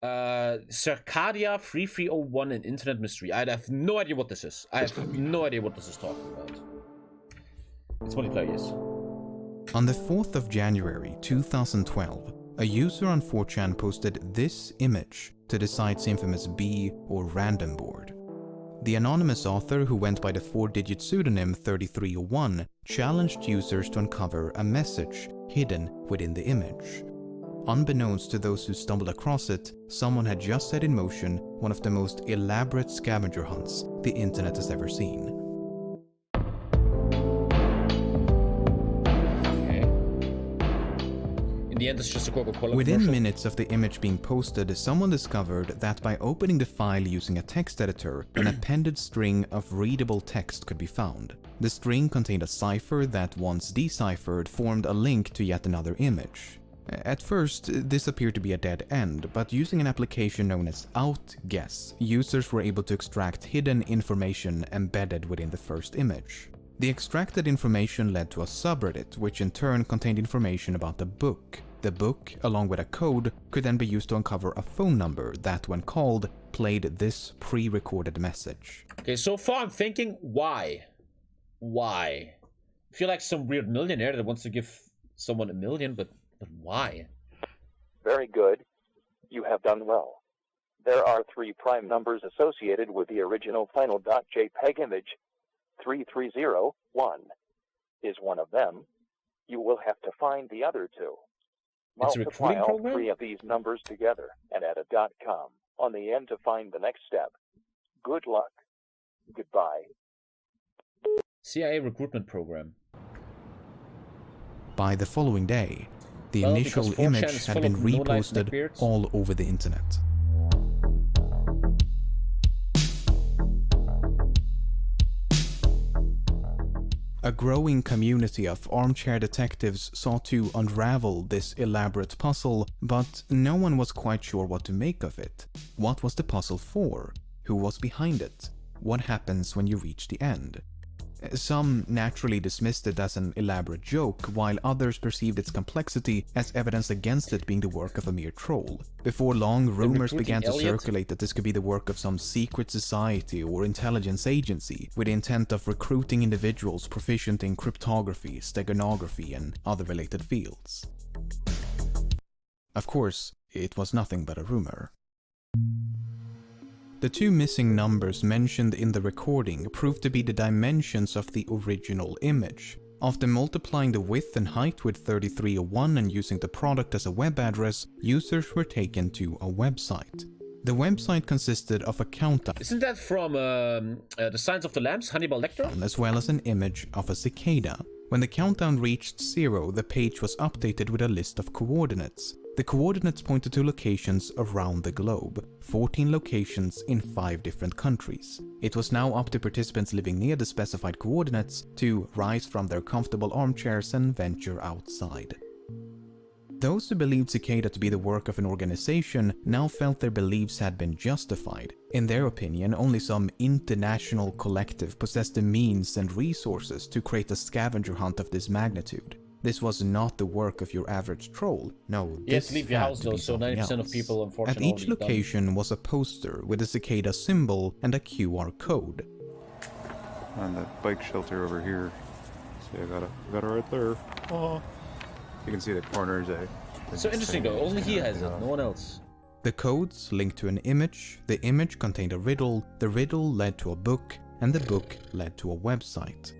Cicada 3301 and Internet Mystery. I have no idea what this is. I have no idea what this is talking about. It's multiplayer, yes. On the 4th of January 2012, a user on 4chan posted this image to the site's infamous B or random board. The anonymous author, who went by the 4-digit pseudonym 3301, challenged users to uncover a message hidden within the image. Unbeknownst to those who stumbled across it, someone had just set in motion one of the most elaborate scavenger hunts the internet has ever seen. Okay. In the end, it's just a Coca-Cola Within commercial. minutes of the image being posted, someone discovered that by opening the file using a text editor, an appended string of readable text could be found. The string contained a cipher that, once deciphered, formed a link to yet another image. At first, this appeared to be a dead end, but using an application known as OutGuess, users were able to extract hidden information embedded within the first image. The extracted information led to a subreddit, which in turn contained information about the book. The book, along with a code, could then be used to uncover a phone number that, when called, played this pre-recorded message. Okay, so far I'm thinking, why? Why? I feel like some weird millionaire that wants to give someone $1 million, but why? Very good. You have done well. There are 3 prime numbers associated with the original final .jpg image. 3301 is one of them. You will have to find the other 2. It's a Multiply recruiting all program? 3 of these numbers together and add a .com on the end to find the next step. Good luck. Goodbye. CIA recruitment program. By the following day, the Well, initial because 4chan image is had full been of no-life reposted neckbeards. all over the internet. A growing community of armchair detectives sought to unravel this elaborate puzzle, but no one was quite sure what to make of it. What was the puzzle for? Who was behind it? What happens when you reach the end? Some naturally dismissed it as an elaborate joke, while others perceived its complexity as evidence against it being the work of a mere troll. Before long, rumors began to Elliot? circulate that this could be the work of some secret society or intelligence agency, with the intent of recruiting individuals proficient in cryptography, steganography, and other related fields. Of course, it was nothing but a rumor. The 2 missing numbers mentioned in the recording proved to be the dimensions of the original image. After multiplying the width and height with 3301 and using the product as a web address, users were taken to a website. The website consisted of a countdown. Isn't that from The Signs of the Lambs, Hannibal Lecter? As well as an image of a cicada. When the countdown reached 0, the page was updated with a list of coordinates. The coordinates pointed to locations around the globe, 14 locations in 5 different countries. It was now up to participants living near the specified coordinates to rise from their comfortable armchairs and venture outside. Those who believed Cicada to be the work of an organization now felt their beliefs had been justified. In their opinion, only some international collective possessed the means and resources to create a scavenger hunt of this magnitude. This was not the work of your average troll. No, You have this to leave your had house to be though, so something 90% of else. people unfortunately At each already done. location was a poster with a cicada symbol and a QR code. On the bike shelter over here. See, I got it right there. Oh. You can see the corners. So interesting though, only he has it, no one else. The codes linked to an image, the image contained a riddle, the riddle led to a book, and the book led to a website.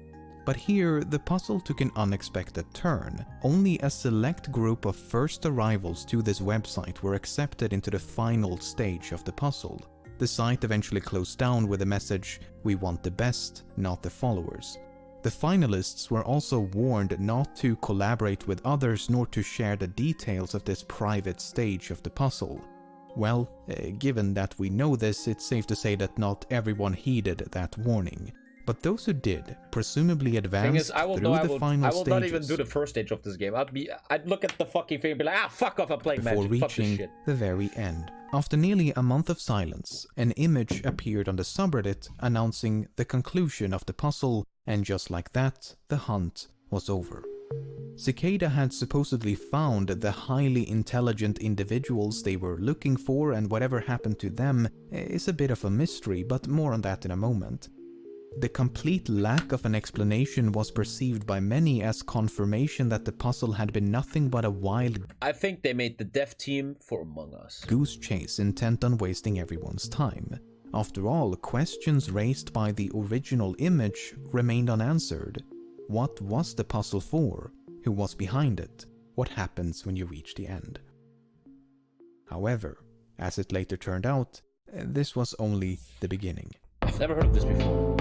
But here, the puzzle took an unexpected turn. Only a select group of first arrivals to this website were accepted into the final stage of the puzzle. The site eventually closed down with the message, "We want the best, not the followers." The finalists were also warned not to collaborate with others nor to share the details of this private stage of the puzzle. Well, given that we know this, it's safe to say that not everyone heeded that warning. But those who did, presumably advanced through the final I will not even stages do the first stage of this game. I'd look at the fucking thing and be like, ah, fuck off, I'm playing before Magic, fuck this reaching shit. the very end. After nearly a month of silence, an image appeared on the subreddit announcing the conclusion of the puzzle, and just like that, the hunt was over. Cicada had supposedly found the highly intelligent individuals they were looking for, and whatever happened to them is a bit of a mystery, but more on that in a moment. The complete lack of an explanation was perceived by many as confirmation that the puzzle had been nothing but a wild I think they made the dev team for Among Us. goose chase intent on wasting everyone's time. After all, questions raised by the original image remained unanswered. What was the puzzle for? Who was behind it? What happens when you reach the end? However, as it later turned out, this was only the beginning. I've never heard of this before.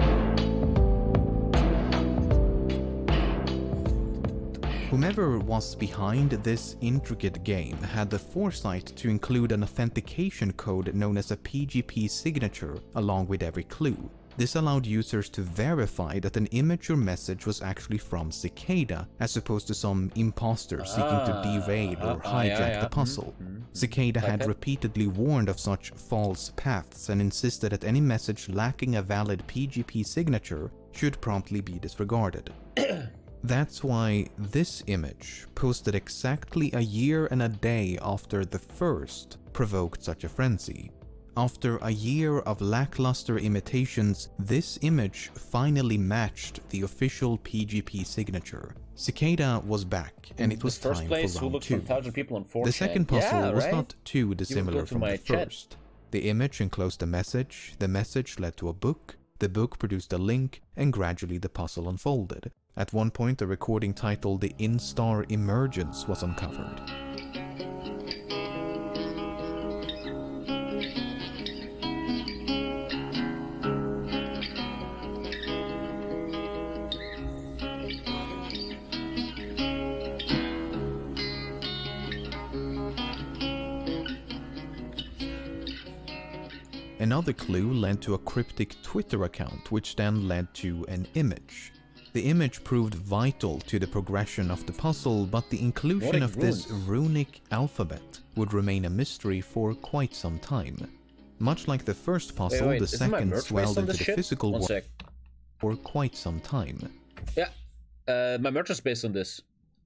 Whomever was behind this intricate game had the foresight to include an authentication code known as a PGP signature along with every clue. This allowed users to verify that an image or message was actually from Cicada, as opposed to some imposter seeking to derail or hijack the puzzle. Cicada had repeatedly warned of such false paths and insisted that any message lacking a valid PGP signature should promptly be disregarded. That's why this image, posted exactly a year and a day after the first, provoked such a frenzy. After a year of lackluster imitations, this image finally matched the official PGP signature. Cicada was back, and it was time for round 2. The second puzzle was not too dissimilar from the first. The image enclosed a message, the message led to a book, the book produced a link, and gradually the puzzle unfolded. At one point, a recording titled The Instar Emergence was uncovered. Another clue led to a cryptic Twitter account, which then led to an image. The image proved vital to the progression of the puzzle, but the inclusion of this runic alphabet would remain a mystery for quite some time. Much like the first puzzle, the second swelled into the physical world for quite some time. Yeah, my merch is based on this.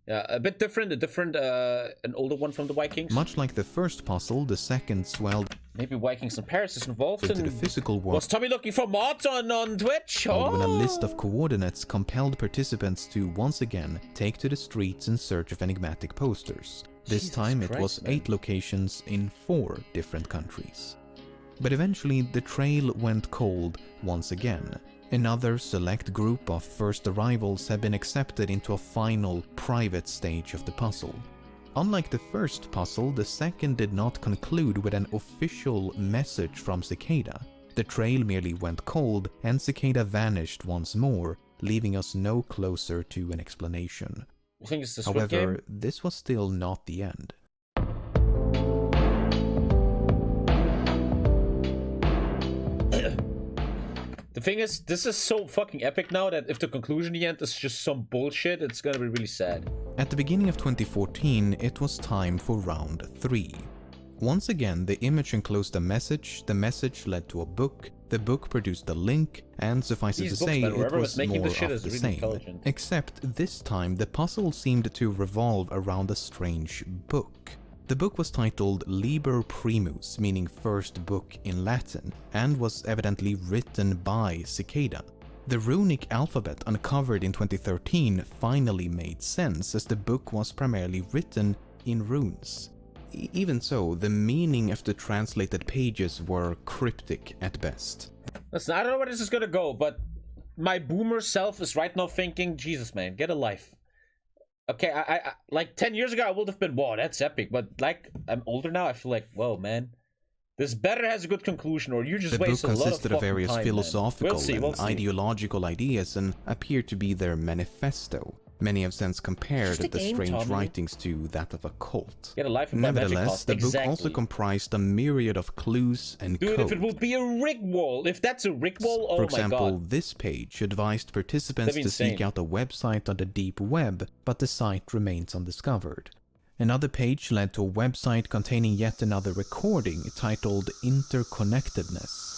Yeah, a bit different, an older one from the Vikings. Much like the first puzzle, the second swelled. Maybe Vikings in Paris is involved into the physical world. Was Tommy looking for mods on Twitch? Oh. When a list of coordinates compelled participants to once again take to the streets in search of enigmatic posters. This time it was 8 locations in 4 different countries. But eventually the trail went cold once again. Another select group of first arrivals had been accepted into a final, private stage of the puzzle. Unlike the first puzzle, the second did not conclude with an official message from Cicada. The trail merely went cold, and Cicada vanished once more, leaving us no closer to an explanation. You think it's the However, this was still not the end. The thing is, this is so fucking epic now that if the conclusion in the end is just some bullshit, it's gonna be really sad. At the beginning of 2014, it was time for round 3. Once again, the image enclosed a message, the message led to a book, the book produced a link, and suffice it to say, it was more of the same. Except this time, the puzzle seemed to revolve around a strange book. The book was titled Liber Primus, meaning first book in Latin, and was evidently written by Cicada. The runic alphabet uncovered in 2013 finally made sense, as the book was primarily written in runes. Even so, the meaning of the translated pages were cryptic at best. Listen, I don't know where this is gonna go, but my boomer self is right now thinking, Jesus man, get a life. Okay, I like 10 years ago I would have been, whoa, that's epic, but like I'm older now, I feel like, whoa man, this better has a good conclusion, or you just wasted a lot of fucking time. The book consisted of various philosophical and ideological ideas and appeared to be their manifesto. Many have since compared the strange writings to that of a cult. Nevertheless, the book also comprised a myriad of clues and code. If it would be a rig wall, if that's a rig wall, oh my god. For example, this page advised participants to seek out a website on the deep web, but the site remains undiscovered. Another page led to a website containing yet another recording titled Interconnectedness.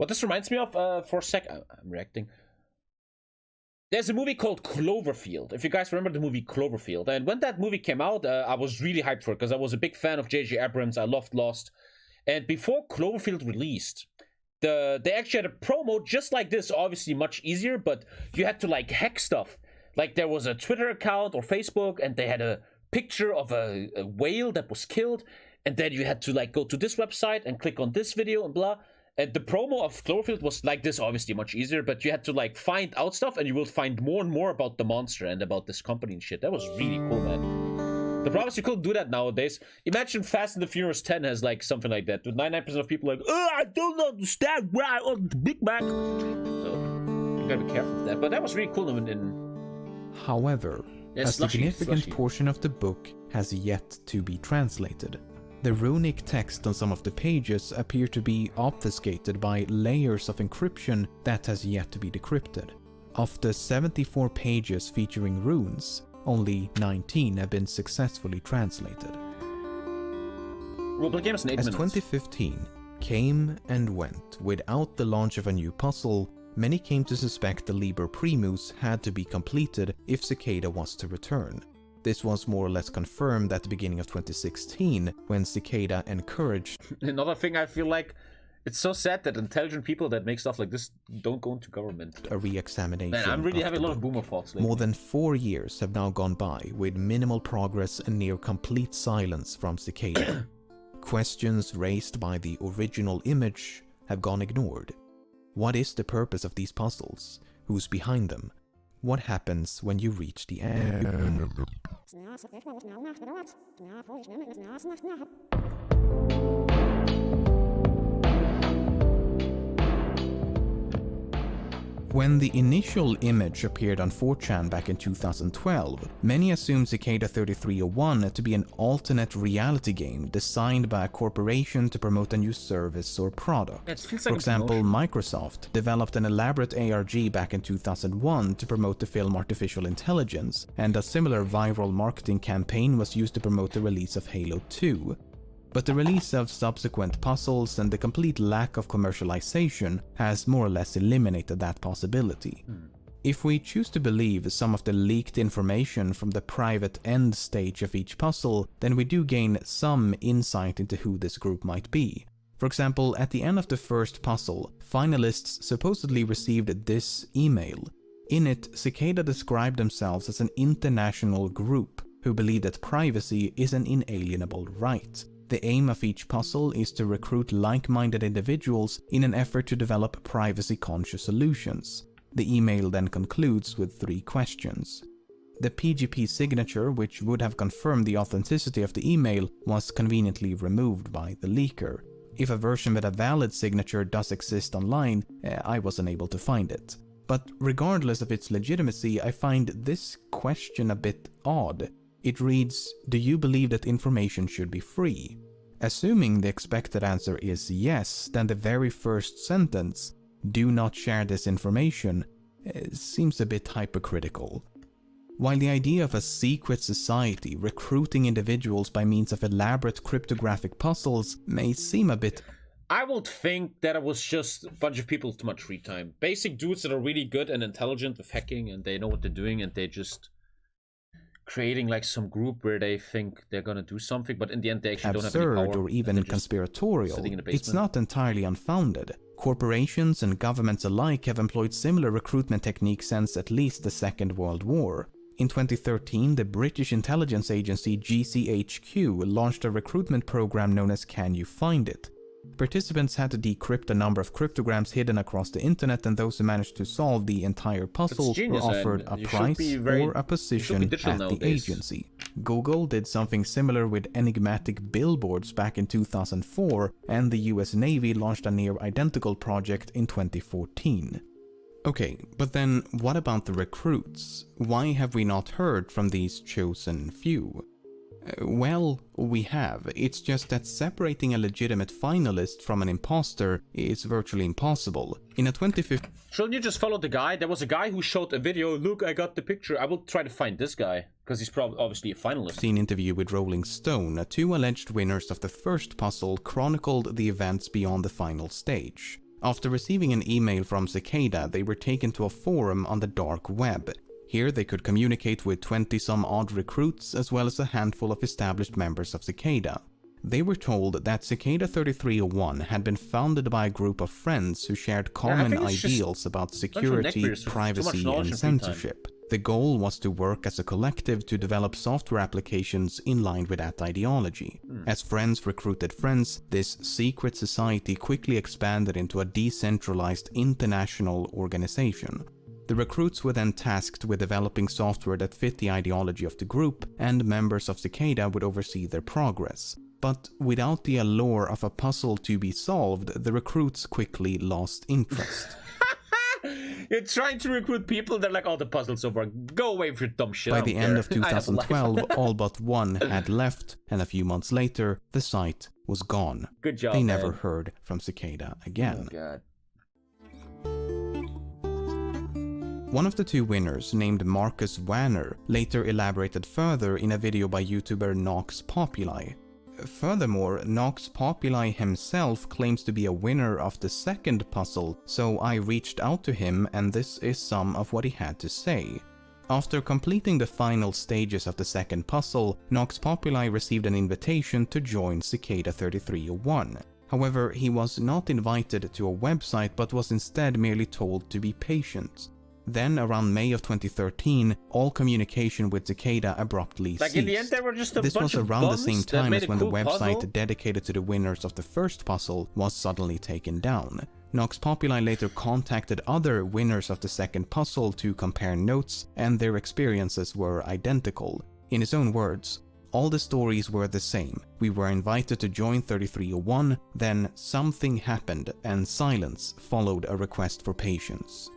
What this reminds me of, for a sec, I'm reacting. There's a movie called Cloverfield, if you guys remember the movie Cloverfield. And when that movie came out, I was really hyped for it, because I was a big fan of J.J. Abrams. I loved Lost. And before Cloverfield released, they actually had a promo just like this, obviously much easier, but you had to, like, hack stuff. Like, there was a Twitter account or Facebook, and they had a picture of a whale that was killed, and then you had to, like, go to this website and click on this video and blah. And the promo of Cloverfield was like this, obviously much easier, but you had to, like, find out stuff, and you will find more and more about the monster and about this company and shit. That was really cool, man. The problem is you couldn't do that nowadays. Imagine Fast and the Furious 10 has, like, something like that, with 99% of people like, oh, I don't understand why on the Big Mac. So, you gotta be careful with that. But that was really cool However, Yeah, a slushy, significant slushy. portion of the book has yet to be translated. The runic text on some of the pages appear to be obfuscated by layers of encryption that has yet to be decrypted. Of the 74 pages featuring runes, only 19 have been successfully translated. Roleplay games in 8 As minutes. 2015 came and went without the launch of a new puzzle, many came to suspect the Liber Primus had to be completed if Cicada was to return. This was more or less confirmed at the beginning of 2016 when Cicada encouraged Another thing I feel like, it's so sad that intelligent people that make stuff like this don't go into government. a re-examination. Man, I'm really of having a the lot of book. boomer thoughts lately. More than 4 years have now gone by with minimal progress and near complete silence from Cicada. Questions raised by the original image have gone ignored. What is the purpose of these puzzles? Who's behind them? What happens when you reach the end? When the initial image appeared on 4chan back in 2012, many assumed Cicada 3301 to be an alternate reality game designed by a corporation to promote a new service or product. It feels For like it's example, emotional. Microsoft developed an elaborate ARG back in 2001 to promote the film Artificial Intelligence, and a similar viral marketing campaign was used to promote the release of Halo 2. But the release of subsequent puzzles and the complete lack of commercialization has more or less eliminated that possibility. If we choose to believe some of the leaked information from the private end stage of each puzzle, then we do gain some insight into who this group might be. For example, at the end of the first puzzle, finalists supposedly received this email. In it, Cicada described themselves as an international group who believe that privacy is an inalienable right. The aim of each puzzle is to recruit like-minded individuals in an effort to develop privacy-conscious solutions. The email then concludes with 3 questions. The PGP signature, which would have confirmed the authenticity of the email, was conveniently removed by the leaker. If a version with a valid signature does exist online, I was unable to find it. But regardless of its legitimacy, I find this question a bit odd. It reads, do you believe that information should be free? Assuming the expected answer is yes, then the very first sentence, do not share this information, seems a bit hypocritical. While the idea of a secret society recruiting individuals by means of elaborate cryptographic puzzles may seem a bit I would think that it was just a bunch of people with too much free time. Basic dudes that are really good and intelligent with hacking, and they know what they're doing, and they just creating like some group where they think they're gonna do something, but in the end they actually don't have any absurd power. or and even they're just conspiratorial. sitting in a It's basement. not entirely unfounded. Corporations and governments alike have employed similar recruitment techniques since at least the Second World War. In 2013, the British intelligence agency GCHQ launched a recruitment program known as Can You Find It? Participants had to decrypt a number of cryptograms hidden across the internet, and those who managed to solve the entire puzzle were genius, offered and a you should price be very- or a you should position be at digital the nowadays. agency. Google did something similar with enigmatic billboards back in 2004, and the US Navy launched a near-identical project in 2014. Okay, but then what about the recruits? Why have we not heard from these chosen few? Well, we have. It's just that separating a legitimate finalist from an imposter is virtually impossible. In a 2015 Shouldn't you just follow the guy? There was a guy who showed a video. Look, I got the picture. I will try to find this guy because he's probably obviously a finalist. interview with Rolling Stone, 2 alleged winners of the first puzzle chronicled the events beyond the final stage. After receiving an email from Cicada, they were taken to a forum on the dark web. Here they could communicate with 20-some-odd recruits as well as a handful of established members of Cicada. They were told that Cicada 3301 had been founded by a group of friends who shared common ideals about security, privacy, and censorship. The goal was to work as a collective to develop software applications in line with that ideology. As friends recruited friends, this secret society quickly expanded into a decentralized international organization. The recruits were then tasked with developing software that fit the ideology of the group, and members of Cicada would oversee their progress. But without the allure of a puzzle to be solved, the recruits quickly lost interest. You're trying to recruit people, they're like, oh, the puzzle's over. Go away with your dumb shit. By the end of 2012, all but one had left, and a few months later, the site was gone. Good job, They never heard from Cicada again. Oh, God. One of the two winners, named Marcus Wanner, later elaborated further in a video by YouTuber Nox Populi. Furthermore, Nox Populi himself claims to be a winner of the second puzzle, so I reached out to him and this is some of what he had to say. After completing the final stages of the second puzzle, Nox Populi received an invitation to join Cicada 3301. However, he was not invited to a website but was instead merely told to be patient. Then, around May of 2013, all communication with Cicada abruptly ceased. In the end, they were just This was around the same time as when the website dedicated to the winners of the first puzzle was suddenly taken down. Nox Populi later contacted other winners of the second puzzle to compare notes, and their experiences were identical. In his own words, all the stories were the same. We were invited to join 3301, then something happened, and silence followed a request for patience.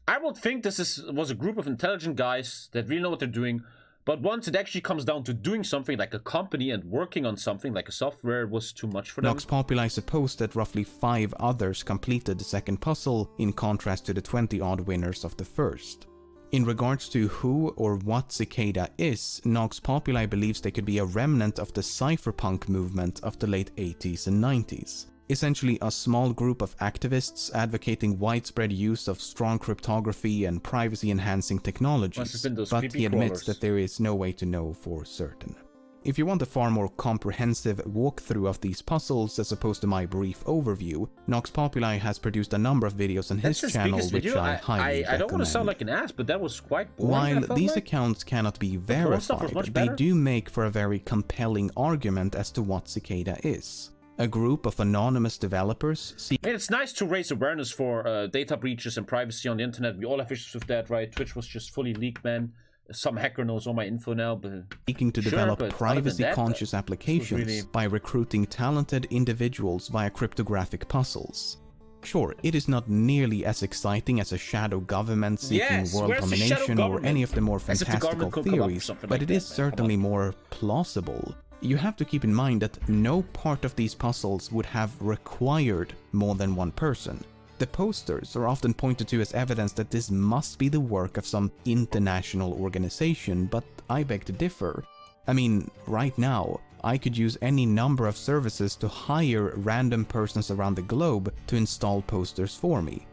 I would think this was a group of intelligent guys that really know what they're doing, but once it actually comes down to doing something like a company and working on something like a software, it was too much for them. Nox Populi supposed that roughly 5 others completed the second puzzle, in contrast to the 20-odd winners of the first. In regards to who or what Cicada is, Nox Populi believes they could be a remnant of the cypherpunk movement of the late 80s and 90s. Essentially a small group of activists advocating widespread use of strong cryptography and privacy-enhancing technologies, but he admits that there is no way to know for certain. If you want a far more comprehensive walkthrough of these puzzles as opposed to my brief overview, Nox Populi has produced a number of videos on his channel which I highly recommend. I don't want to sound like an ass, but that was quite boring. While these accounts cannot be verified, they do make for a very compelling argument as to what Cicada is. A group of anonymous developers it's nice to raise awareness for data breaches and privacy on the internet. We all have issues with that, right? Twitch was just fully leaked, man. Some hacker knows all my info now, but seeking to develop privacy-conscious applications by recruiting talented individuals via cryptographic puzzles. Sure, it is not nearly as exciting as a shadow government seeking world domination or any of the more fantastical theories, but it is certainly more plausible. You have to keep in mind that no part of these puzzles would have required more than one person. The posters are often pointed to as evidence that this must be the work of some international organization, but I beg to differ. I mean, right now, I could use any number of services to hire random persons around the globe to install posters for me.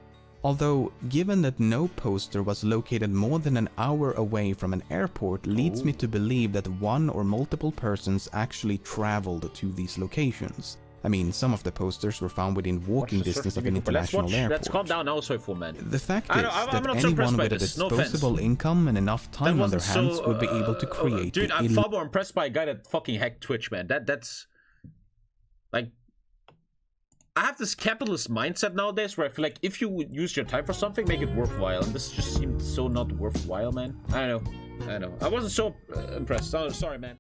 Although, given that no poster was located more than an hour away from an airport leads me to believe that one or multiple persons actually traveled to these locations. I mean, some of the posters were found within walking distance of an international airport. Let's calm down now, so man. The fact is that anyone with a disposable income and enough time on their hands would be able to create... Dude, I'm far more impressed by a guy that fucking hacked Twitch, man. That's... Like... I have this capitalist mindset nowadays where I feel like if you would use your time for something, make it worthwhile. And this just seemed so not worthwhile, man. I don't know. I wasn't so impressed. Sorry, man.